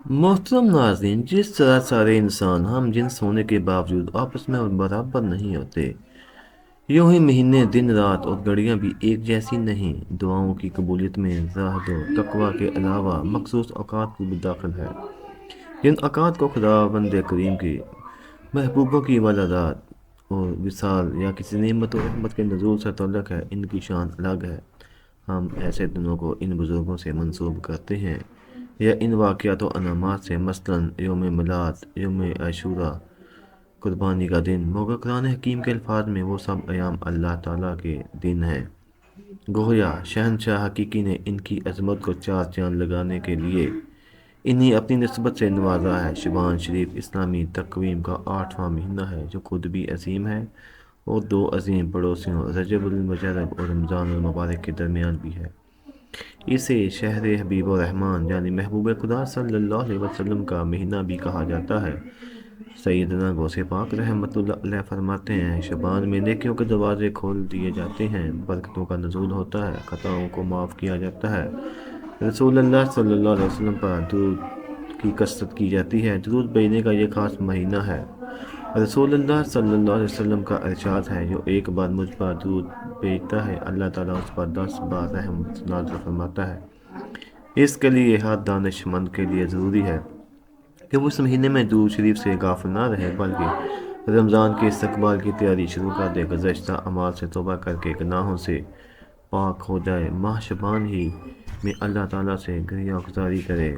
محترم ناظرین، جس طرح سارے انسان ہم جنس ہونے کے باوجود آپس میں برابر نہیں ہوتے، یوں ہی مہینے، دن رات اور گھڑیاں بھی ایک جیسی نہیں۔ دعاؤں کی قبولیت میں زہد و تقوی کے علاوہ مخصوص اوقات بھی داخل ہے، جن اوقات کو خداوند کریم کی محبوبوں کی ولادت اور وصال یا کسی نعمت و رحمت کے نزول سے تعلق ہے۔ ان کی شان الگ ہے۔ ہم ایسے دنوں کو ان بزرگوں سے منسوب کرتے ہیں یا ان واقعات و انعامات سے، مثلاً یوم میلاد، یوم عاشوراء، قربانی کا دن۔ مگر قرآن حکیم کے الفاظ میں وہ سب ایام اللہ تعالیٰ کے دن ہیں۔ گویا شہنشاہ حقیقی نے ان کی عظمت کو چار چاند لگانے کے لیے انہیں اپنی نسبت سے نوازا ہے۔ شعبان شریف اسلامی تقویم کا 8واں مہینہ ہے، جو خود بھی عظیم ہے اور دو عظیم پڑوسیوں رجب المجرب اور رمضان المبارک کے درمیان بھی ہے۔ اسے شہر حبیب الرحمن یعنی محبوب خدا صلی اللہ علیہ وسلم کا مہینہ بھی کہا جاتا ہے۔ سیدنا غوث پاک رحمۃ اللہ علیہ فرماتے ہیں، شعبان میں نیکیوں کے دروازے کھول دیے جاتے ہیں، برکتوں کا نزول ہوتا ہے، خطاؤں کو معاف کیا جاتا ہے، رسول اللہ صلی اللہ علیہ وسلم پر درود کی کثرت کی جاتی ہے۔ درود بھیجنے کا یہ خاص مہینہ ہے۔ رسول اللہ صلی اللہ علیہ وسلم کا ارشاد ہے، جو ایک بار مجھ پر درود بھیجتا ہے، اللہ تعالیٰ اس پر 10 بار رحمت نازل فرماتا ہے۔ اس کے لیے ہر دانش مند کے لیے ضروری ہے کہ وہ اس مہینے میں درود شریف سے غافل نہ رہے، بلکہ رمضان کے استقبال کی تیاری شروع کر دے، گزشتہ اعمال سے توبہ کر کے گناہوں سے پاک ہو جائے، ماہ شعبان ہی میں اللہ تعالیٰ سے گریہ گزاری کرے۔